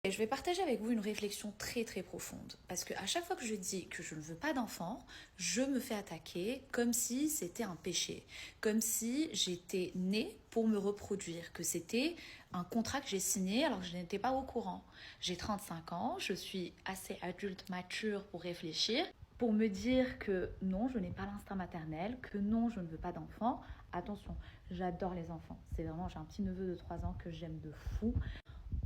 Et je vais partager avec vous une réflexion très très profonde. Parce qu'à chaque fois que je dis que je ne veux pas d'enfant, je me fais attaquer comme si c'était un péché. Comme si j'étais née pour me reproduire. Que c'était un contrat que j'ai signé alors que je n'étais pas au courant. J'ai 35 ans, je suis assez adulte, mature pour réfléchir. Pour me dire que non, je n'ai pas l'instinct maternel, que non, je ne veux pas d'enfant. Attention, j'adore les enfants. C'est vraiment, j'ai un petit neveu de 3 ans que j'aime de fou.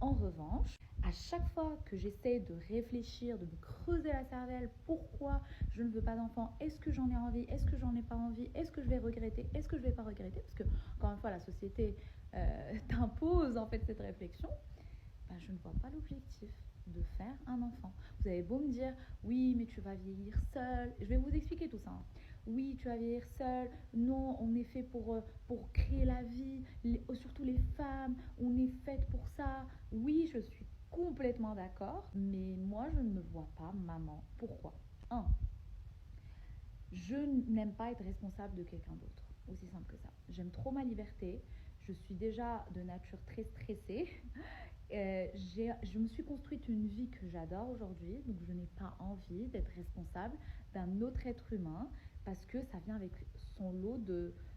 En revanche, à chaque fois que j'essaie de réfléchir, de me creuser la cervelle, pourquoi je ne veux pas d'enfant, est-ce que j'en ai envie, est-ce que j'en ai pas envie, est-ce que je vais regretter, est-ce que je vais pas regretter, parce que, encore une fois, la société t'impose en fait cette réflexion, ben, je ne vois pas l'objectif de faire un enfant. Vous avez beau me dire, oui, mais tu vas vieillir seul. Je vais vous expliquer tout ça. Hein. Oui, tu vas vieillir seul. Non, on est fait pour créer la vie. Surtout les femmes, on est faites pour ça. Oui, je suis complètement d'accord. Mais moi, je ne me vois pas maman. Pourquoi? Un, je n'aime pas être responsable de quelqu'un d'autre. Aussi simple que ça. J'aime trop ma liberté. Je suis déjà de nature très stressée. Je me suis construite une vie que j'adore aujourd'hui, donc je n'ai pas envie d'être responsable d'un autre être humain parce que ça vient avec son lot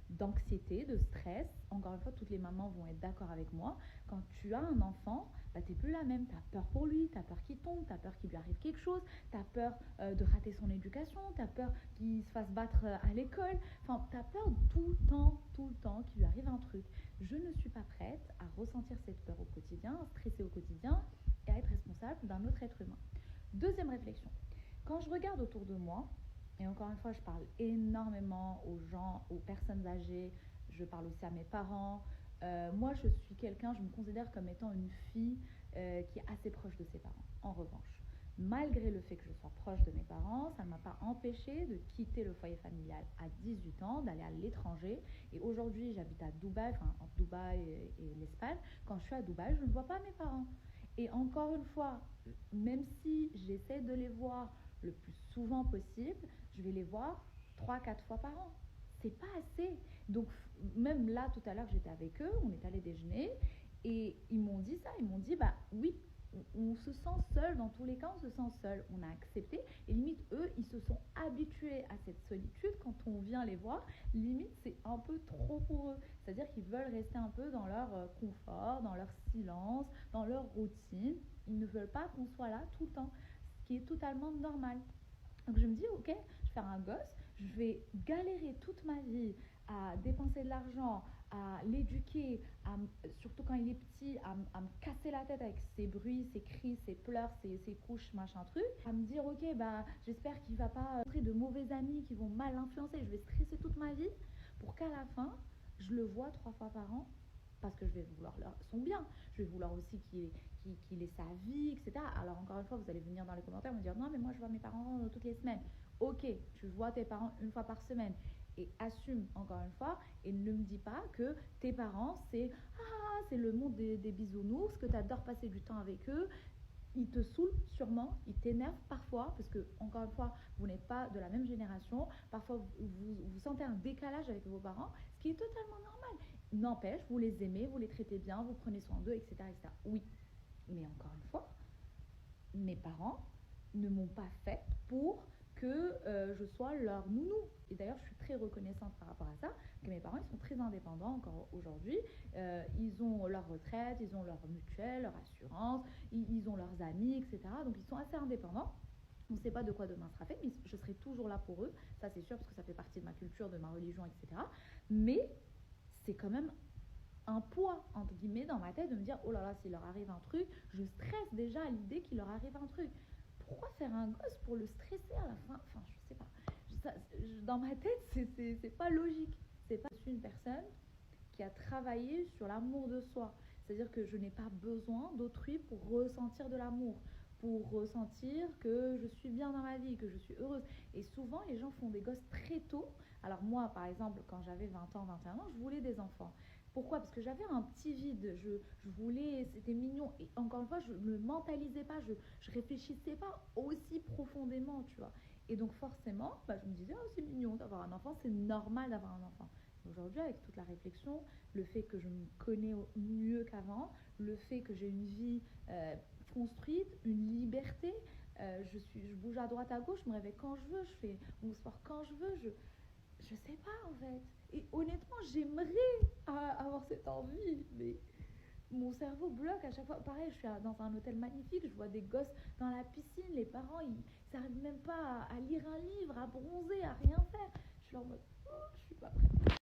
d'anxiété, de stress. Encore une fois, toutes les mamans vont être d'accord avec moi. Quand tu as un enfant, bah, t'es plus la même. Tu as peur pour lui, tu as peur qu'il tombe, tu as peur qu'il lui arrive quelque chose, tu as peur de rater son éducation, tu as peur qu'il se fasse battre à l'école. Enfin, tu as peur tout le temps qu'il lui arrive un truc. Je ne suis pas prête à ressentir cette peur au quotidien, à stresser au quotidien et à être responsable d'un autre être humain. Deuxième réflexion. Quand je regarde autour de moi, et encore une fois, je parle énormément aux gens, aux personnes âgées, je parle aussi à mes parents. Moi, je suis quelqu'un, je me considère comme étant une fille qui est assez proche de ses parents. En revanche, malgré le fait que je sois proche de mes parents, ça ne m'a pas empêché de quitter le foyer familial à 18 ans, d'aller à l'étranger. Et aujourd'hui, j'habite à Dubaï, enfin entre Dubaï et l'Espagne. Quand je suis à Dubaï, je ne vois pas mes parents. Et encore une fois, même si j'essaie de les voir le plus souvent possible, je vais les voir 3 4 fois par an. C'est pas assez. Donc, même là, tout à l'heure, j'étais avec eux, on est allé déjeuner, et ils m'ont dit ça, ils m'ont dit, bah oui, on se sent seul, dans tous les cas, on se sent seul. On a accepté, et limite, eux, ils se sont habitués à cette solitude quand on vient les voir. Limite, c'est un peu trop pour eux. C'est-à-dire qu'ils veulent rester un peu dans leur confort, dans leur silence, dans leur routine. Ils ne veulent pas qu'on soit là tout le temps, ce qui est totalement normal. Donc je me dis, ok, je vais faire un gosse, je vais galérer toute ma vie à dépenser de l'argent, à l'éduquer, surtout quand il est petit, à me casser la tête avec ses bruits, ses cris, ses pleurs, ses couches, machin truc, à me dire, ok, bah j'espère qu'il va pas rencontrer de mauvais amis qui vont mal l'influencer, je vais stresser toute ma vie pour qu'à la fin, je le vois 3 fois par an parce que je vais vouloir son bien. Je vais vouloir aussi qu'il ait sa vie, etc. Alors encore une fois, vous allez venir dans les commentaires me dire non, mais moi je vois mes parents toutes les semaines. Ok, tu vois tes parents une fois par semaine. Et assume encore une fois et ne me dis pas que tes parents c'est le monde des bisounours, que tu adores passer du temps avec eux. Ils te saoulent sûrement, ils t'énervent parfois, parce que, encore une fois, vous n'êtes pas de la même génération. Parfois, vous sentez un décalage avec vos parents, ce qui est totalement normal. N'empêche, vous les aimez, vous les traitez bien, vous prenez soin d'eux, etc., etc. Oui, mais encore une fois, mes parents ne m'ont pas fait pour que je sois leur nounou. Et d'ailleurs, je suis très reconnaissante par rapport à ça, que mes parents, ils sont très indépendants encore aujourd'hui. Ils ont leur retraite, ils ont leur mutuelle, leur assurance, ils ont leurs amis, etc. Donc, ils sont assez indépendants. On ne sait pas de quoi demain sera fait, mais je serai toujours là pour eux. Ça, c'est sûr, parce que ça fait partie de ma culture, de ma religion, etc. Mais c'est quand même un poids, entre guillemets, dans ma tête de me dire, oh là là, s'il leur arrive un truc, je stresse déjà à l'idée qu'il leur arrive un truc. Pourquoi faire un gosse pour le stresser à la fin? Enfin, je sais pas. Dans ma tête, c'est pas logique. C'est pas. Je suis une personne qui a travaillé sur l'amour de soi. C'est-à-dire que je n'ai pas besoin d'autrui pour ressentir de l'amour, pour ressentir que je suis bien dans ma vie, que je suis heureuse. Et souvent, les gens font des gosses très tôt. Alors moi, par exemple, quand j'avais 20 ans, 21 ans, je voulais des enfants. Pourquoi? Parce que j'avais un petit vide, je voulais, c'était mignon. Et encore une fois, je ne me mentalisais pas, je réfléchissais pas aussi profondément, tu vois. Et donc forcément, bah, je me disais, oh, c'est mignon d'avoir un enfant, c'est normal d'avoir un enfant. Aujourd'hui, avec toute la réflexion, le fait que je me connais mieux qu'avant, le fait que j'ai une vie construite, une liberté. Je bouge à droite à gauche, je me réveille quand je veux, je fais mon sport quand je veux. Je sais pas en fait. Et honnêtement, j'aimerais avoir cette envie, mais mon cerveau bloque à chaque fois. Pareil, je suis dans un hôtel magnifique, je vois des gosses dans la piscine, les parents, ils n'arrivent même pas à lire un livre, à bronzer, à rien faire. Je suis là en mode, oh, je suis pas prête.